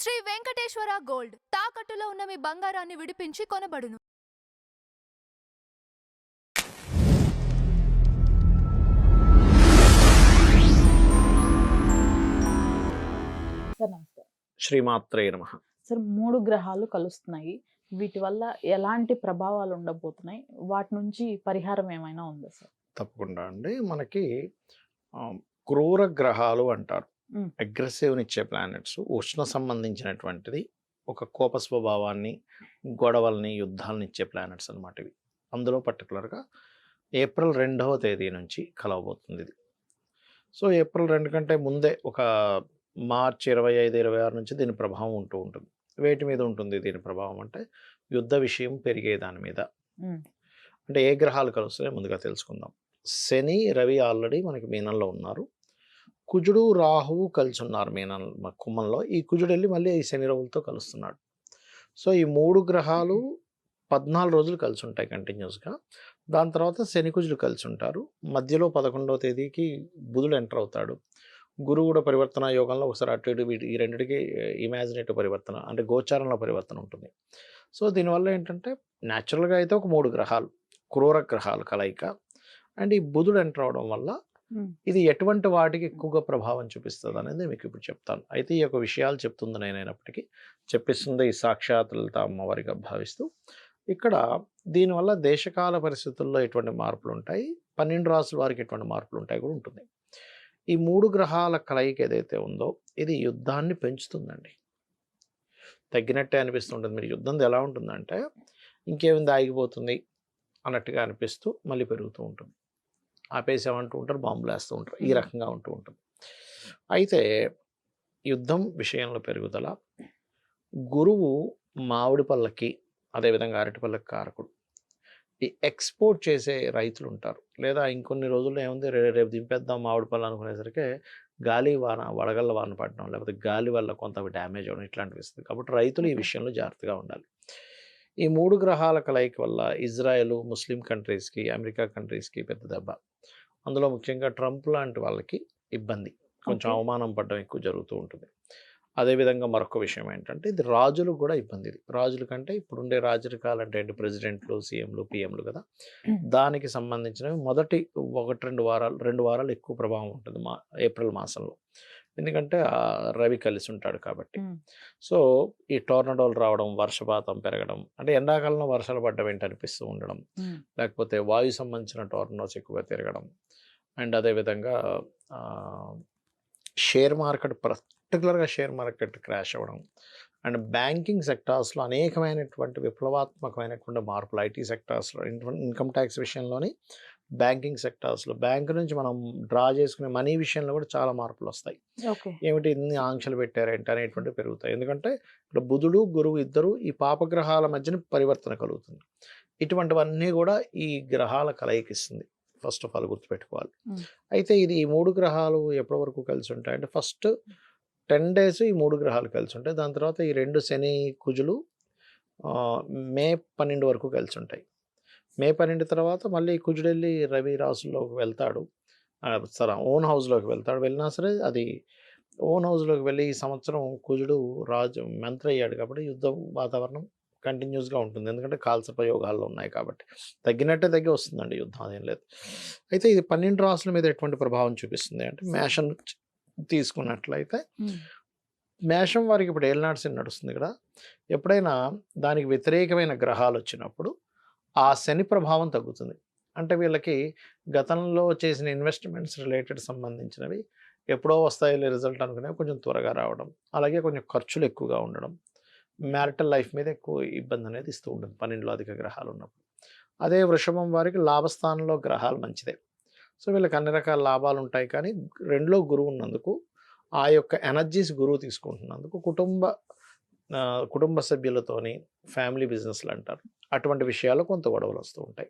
Shri Venkateswara gold తాకట్టులో ఉన్న మీ బంగారాన్ని విడిపించి కొనబడును. సార్ నమస్తే. శ్రీమాత్రే నమః. సార్ 3 గ్రహాలు కలుస్తున్నాయి. వీటి వల్ల ఎలాంటి ప్రభావాలు ఉండబోతున్నాయి? వాటి నుంచి పరిహారం ఏమైనా ఉందా సార్? తప్పకుండా అండి. మనకి క్రూర గ్రహాలు అంటారు. అగ్రెసివ్‌నిచ్చే ప్లానెట్స్, ఉష్ణ సంబంధించినటువంటిది, ఒక కోప స్వభావాన్ని, గొడవల్ని, యుద్ధాలను ఇచ్చే ప్లానెట్స్ అన్నమాట ఇవి. అందులో పర్టికులర్‌గా ఏప్రిల్ 2వ తేదీ నుంచి కలవబోతుంది ఇది. సో, ఏప్రిల్ 2 కంటే ముందే ఒక మార్చి 25, 26 నుంచి దీని ప్రభావం ఉంటూ ఉంటుంది. వేటి మీద ఉంటుంది దీని ప్రభావం అంటే, యుద్ధ విషయం పెరిగే దాని మీద. అంటే ఏ గ్రహాలు కలుస్తున్నాయో ముందుగా తెలుసుకుందాం. శని, రవి ఆల్రెడీ మనకి మీనంలో ఉన్నారు. కుజుడు, రాహువు కలిసి ఉన్నారు కుంభంలో. ఈ కుజుడు వెళ్ళి మళ్ళీ ఈ శని రవులతో కలుస్తున్నాడు. సో ఈ 3 గ్రహాలు 14 రోజులు కలిసి ఉంటాయి కంటిన్యూస్గా. దాని తర్వాత శని కుజులు కలిసి ఉంటారు. మధ్యలో 11వ తేదీకి బుధుడు ఎంటర్ అవుతాడు. గురువు కూడా పరివర్తన యోగంలో ఒకసారి అటు ఇటు ఈ రెండింటికి ఇమాజినేటివ్ పరివర్తన అంటే గోచారంలో పరివర్తన ఉంటుంది. సో దీనివల్ల ఏంటంటే న్యాచురల్గా అయితే ఒక 3 గ్రహాలు క్రూర గ్రహాలు కలయిక. అండ్ ఈ బుధుడు ఎంటర్ అవడం వల్ల ఇది ఎటువంటి వాటికి ఎక్కువగా ప్రభావం చూపిస్తుంది అనేది మీకు ఇప్పుడు చెప్తాను. అయితే ఈ యొక్క విషయాలు చెప్తుంది నేనైనప్పటికీ చెప్పిస్తుంది ఈ సాక్షాత్ లలిత అమ్మవారిగా భావిస్తూ. ఇక్కడ దీనివల్ల దేశకాల పరిస్థితుల్లో ఎటువంటి మార్పులు ఉంటాయి, 12 రాసుల వారికి ఎటువంటి మార్పులు ఉంటాయి కూడా ఉంటుంది. ఈ 3 గ్రహాల కలయిక ఏదైతే ఉందో ఇది యుద్ధాన్ని పెంచుతుందండి. తగ్గినట్టే అనిపిస్తుంటుంది. మీరు యుద్ధం ఎలా ఉంటుందంటే ఇంకేముంది ఆగిపోతుంది అన్నట్టుగా అనిపిస్తూ మళ్ళీ పెరుగుతూ ఉంటుంది. ఆపేసామంటూ ఉంటారు, బాంబులు వేస్తూ ఉంటారు. ఈ రకంగా ఉంటూ ఉంటుంది. అయితే యుద్ధం విషయంలో పెరుగుదల, గురువు మామిడి పళ్ళకి అదేవిధంగా అరటి పళ్ళకి కారకుడు. ఈ ఎక్స్పోర్ట్ చేసే రైతులు ఉంటారు, లేదా ఇంకొన్ని రోజుల్లో ఏముంది రేపు దింపేద్దాం మామిడి పళ్ళు అనుకునేసరికి గాలి వాన, వడగళ్ళ వాన పడడం, లేకపోతే గాలి వల్ల కొంత డ్యామేజ్ అవ్వడం ఇట్లాంటివి ఇస్తుంది. కాబట్టి రైతులు ఈ విషయంలో జాగ్రత్తగా ఉండాలి. ఈ 3 గ్రహాల కలయిక వల్ల ఇజ్రాయెల్, ముస్లిం కంట్రీస్కి, అమెరికా కంట్రీస్కి పెద్ద దెబ్బ. అందులో ముఖ్యంగా ట్రంప్ లాంటి వాళ్ళకి ఇబ్బంది, కొంచెం అవమానం పడడం ఎక్కువ జరుగుతూ ఉంటుంది. అదేవిధంగా మరొక విషయం ఏంటంటే ఇది రాజులకు కూడా ఇబ్బంది. ఇది రాజుల కంటే ఇప్పుడుండే రాజరికాలు అంటే ప్రెసిడెంట్లు, సీఎంలు, పిఎంలు కదా, దానికి సంబంధించినవి మొదటి 1-2 వారాలు 2 వారాలు ఎక్కువ ప్రభావం ఉంటుంది ఏప్రిల్ మాసంలో. ఎందుకంటే రవి కలిసి ఉంటాడు కాబట్టి. సో ఈ టోర్నడోలు రావడం, వర్షపాతం పెరగడం, అంటే ఎండాకాలంలో వర్షాలు పడ్డం ఏంటి అనిపిస్తూ ఉండడం, లేకపోతే వాయు సంబంధించిన టోర్నడోస్ ఎక్కువగా తిరగడం. అండ్ అదేవిధంగా షేర్ మార్కెట్, పర్టికులర్గా షేర్ మార్కెట్ క్రాష్ అవ్వడం. అండ్ బ్యాంకింగ్ సెక్టార్స్లో అనేకమైనటువంటి విప్లవాత్మకమైనటువంటి మార్పులు, ఐటీ సెక్టార్స్లో, ఇన్కమ్ ట్యాక్స్ విషయంలోని బ్యాంకింగ్ సెక్టార్స్లో, బ్యాంక్ నుంచి మనం డ్రా చేసుకునే మనీ విషయంలో కూడా చాలా మార్పులు వస్తాయి. ఏమిటి ఇన్ని ఆంక్షలు పెట్టారేంటి అనేటువంటివి పెరుగుతాయి. ఎందుకంటే ఇక్కడ బుధుడు, గురువు ఇద్దరు ఈ పాపగ్రహాల మధ్యన పరివర్తన కలుగుతుంది. ఇటువంటివన్నీ కూడా ఈ గ్రహాల కలయికిస్తుంది. ఫస్ట్ ఆఫ్ ఆల్ గుర్తుపెట్టుకోవాలి. అయితే ఇది ఈ 3 గ్రహాలు ఎప్పటి వరకు కలిసి ఉంటాయి అంటే ఫస్ట్ 10 days ఈ 3 గ్రహాలు కలిసి ఉంటాయి. దాని తర్వాత ఈ 2 శని కుజులు మే 12 వరకు కలిసి ఉంటాయి. మే 12 తర్వాత మళ్ళీ కుజుడు వెళ్ళి రవి రాశుల్లోకి వెళ్తాడు, సరే ఓన్ హౌస్లోకి వెళ్తాడు. వెళ్ళినా సరే అది ఓన్ హౌస్లోకి వెళ్ళి ఈ సంవత్సరం కుజుడు రాజు మంత్రి అయ్యాడు కాబట్టి యుద్ధం వాతావరణం కంటిన్యూస్గా ఉంటుంది. ఎందుకంటే కాల్సపయోగాల్లో ఉన్నాయి కాబట్టి తగ్గినట్టే తగ్గి వస్తుందండి యుద్ధం, అదేం లేదు. అయితే ఇది 12 రాసుల మీద ఎటువంటి ప్రభావం చూపిస్తుంది అంటే మేషం తీసుకున్నట్లయితే మేషం వారికి ఇప్పుడు ఏలినాటి శని నడుస్తుంది ఇక్కడ. ఎప్పుడైనా దానికి వ్యతిరేకమైన గ్రహాలు వచ్చినప్పుడు ఆ శని ప్రభావం తగ్గుతుంది. అంటే వీళ్ళకి గతంలో చేసిన ఇన్వెస్ట్మెంట్స్ రిలేటెడ్ సంబంధించినవి ఎప్పుడో వస్తాయో రిజల్ట్ అనుకునేవి కొంచెం త్వరగా రావడం, అలాగే కొంచెం ఖర్చులు ఎక్కువగా ఉండడం, మ్యారిటల్ లైఫ్ మీద ఎక్కువ ఇబ్బంది అనేది ఇస్తూ ఉంటుంది 12లో అధిక గ్రహాలు ఉన్నప్పుడు. అదే వృషభం వారికి లాభస్థానంలో గ్రహాలు మంచిదే. సో వీళ్ళకి అన్ని రకాల లాభాలు ఉంటాయి. కానీ 2లో గురువు ఉన్నందుకు ఆ యొక్క ఎనర్జీస్ గురువు తీసుకుంటున్నందుకు కుటుంబ సభ్యులతోని ఫ్యామిలీ బిజినెస్లు అంటారు, అటువంటి విషయాల్లో కొంత గొడవలు వస్తూ ఉంటాయి.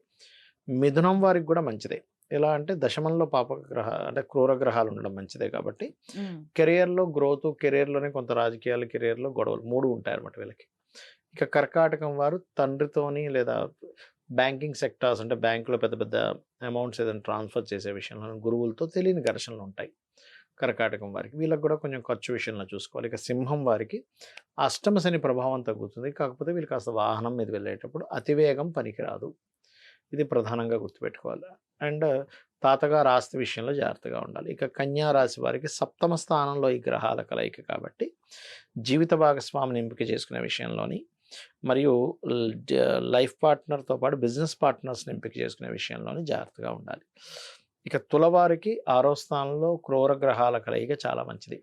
మిథునం వారికి కూడా మంచిదే. ఎలా అంటే దశమంలో పాపగ్రహ అంటే క్రూర గ్రహాలు ఉండడం మంచిదే కాబట్టి కెరియర్లో గ్రోత్, కెరియర్లోనే కొంత రాజకీయాలు, కెరియర్లో గొడవలు 3 ఉంటాయి అన్నమాట వీళ్ళకి. ఇక కర్కాటకం వారు తండ్రితోని లేదా బ్యాంకింగ్ సెక్టార్స్ అంటే బ్యాంకులో పెద్ద పెద్ద అమౌంట్స్ ఏదైనా ట్రాన్స్ఫర్ చేసే విషయంలో గురువులతో తెలియని ఘర్షణలు ఉంటాయి కర్కాటకం వారికి. వీళ్ళకి కూడా కొంచెం ఖర్చు విషయంలో చూసుకోవాలి. ఇక సింహం వారికి అష్టమ శని ప్రభావం తగ్గుతుంది. కాకపోతే వీళ్ళు కాస్త వాహనం మీద వెళ్ళేటప్పుడు అతివేగం పనికిరాదు. ఇది ప్రధానంగా గుర్తుపెట్టుకోవాలి. అండ్ తాతగారు ఆస్తి విషయంలో జాగ్రత్తగా ఉండాలి. ఇక కన్యా రాశి వారికి సప్తమ స్థానంలో ఈ గ్రహాల కలయిక కాబట్టి జీవిత భాగస్వామిని ఎంపిక చేసుకునే విషయంలోని మరియు లైఫ్ పార్ట్నర్తో పాటు బిజినెస్ పార్ట్నర్స్ని ఎంపిక చేసుకునే విషయంలోని జాగ్రత్తగా ఉండాలి. ఇక తులవారికి 6వ స్థానంలో క్రూర గ్రహాల కలయిక చాలా మంచిది.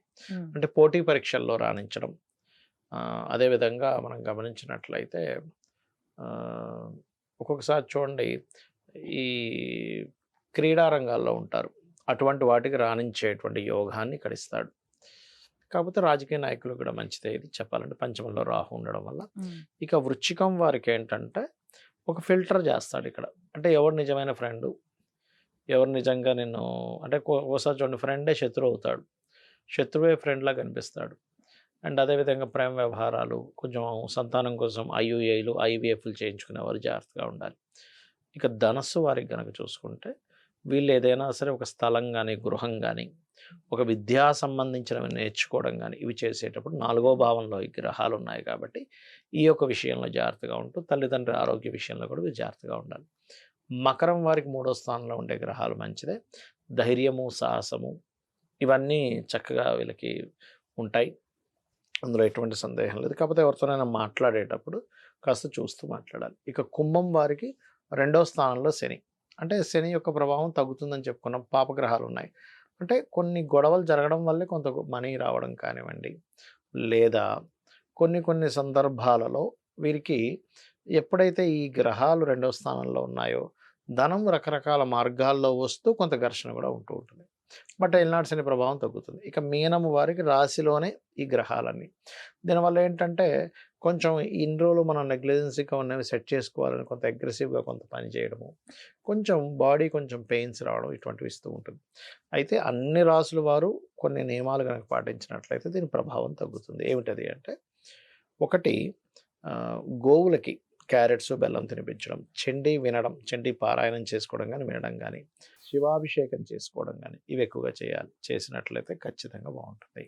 అంటే పోటీ పరీక్షల్లో రాణించడం. అదేవిధంగా మనం గమనించినట్లయితే ఒక్కొక్కసారి చూడండి ఈ క్రీడా రంగాల్లో ఉంటారు. అటువంటి వాటికి రాణించేటువంటి యోగాన్ని ఇక్కడ ఇస్తాడు. కాకపోతే రాజకీయ నాయకులు కూడా మంచిదే ఇది చెప్పాలంటే, పంచమంలో రాహు ఉండడం వల్ల. ఇక వృశ్చికం వారికి ఏంటంటే ఒక ఫిల్టర్ చేస్తాడు ఇక్కడ. అంటే ఎవరు నిజమైన ఫ్రెండు, ఎవరు నిజంగా నిన్ను అంటే ఓసారి చూడండి ఫ్రెండే శత్రువు అవుతాడు, శత్రువే ఫ్రెండ్లా కనిపిస్తాడు. అండ్ అదేవిధంగా ప్రేమ వ్యవహారాలు, కొంచెం సంతానం కోసం ఐయుఐలు ఐవీఎఫ్లు చేయించుకునేవారు జాగ్రత్తగా ఉండాలి. ఇక ధనస్సు వారికి కనుక చూసుకుంటే వీళ్ళు ఏదైనా సరే ఒక స్థలం కానీ గృహం కానీ ఒక విద్యా సంబంధించినవి నేర్చుకోవడం కానీ ఇవి చేసేటప్పుడు 4వ భావంలో ఈ గ్రహాలు ఉన్నాయి కాబట్టి ఈ యొక్క విషయంలో జాగ్రత్తగా ఉంటూ తల్లిదండ్రుల ఆరోగ్య విషయంలో కూడా వీళ్ళు జాగ్రత్తగా ఉండాలి. మకరం వారికి 3వ స్థానంలో ఉండే గ్రహాలు మంచిదే. ధైర్యము, సాహసము ఇవన్నీ చక్కగా వీళ్ళకి ఉంటాయి. అందులో ఎటువంటి సందేహం లేదు. కాకపోతే ఎవరితోనైనా మాట్లాడేటప్పుడు కాస్త చూస్తూ మాట్లాడాలి. ఇక కుంభం వారికి 2వ స్థానంలో శని. అంటే శని యొక్క ప్రభావం తగ్గుతుందని చెప్పుకున్నాం. పాపగ్రహాలు ఉన్నాయి. అంటే కొన్ని గొడవలు జరగడం వల్లే కొంత మనీ రావడం కానివ్వండి, లేదా కొన్ని సందర్భాలలో వీరికి ఎప్పుడైతే ఈ గ్రహాలు 2వ స్థానంలో ఉన్నాయో ధనం రకరకాల మార్గాల్లో వస్తూ కొంత ఘర్షణ కూడా ఉంటూ ఉంటుంది. బట్ ఏలినాటి శని ప్రభావం తగ్గుతుంది. ఇక మీనము వారికి రాశిలోనే ఈ గ్రహాలన్నీ. దీనివల్ల ఏంటంటే కొంచెం ఇన్ని రోజులు మనం నెగ్లిజెన్సీగా ఉన్నవి సెట్ చేసుకోవాలని కొంత అగ్రెసివ్గా కొంత పని చేయడము, కొంచెం బాడీ కొంచెం పెయిన్స్ రావడం ఇటువంటివి ఇస్తూ ఉంటుంది. అయితే అన్ని రాసుల వారు కొన్ని నియమాలు కనుక పాటించినట్లయితే దీని ప్రభావం తగ్గుతుంది. ఏమిటది అంటే, ఒకటి గోవులకి క్యారెట్స్ బెల్లం తినిపించడం, చండీ వినడం, చండీ పారాయణం చేసుకోవడం కానీ వినడం కానీ, శివాభిషేకం చేసుకోవడం కానీ ఇవి ఎక్కువగా చేయాలి. చేసినట్లయితే ఖచ్చితంగా బాగుంటుంది.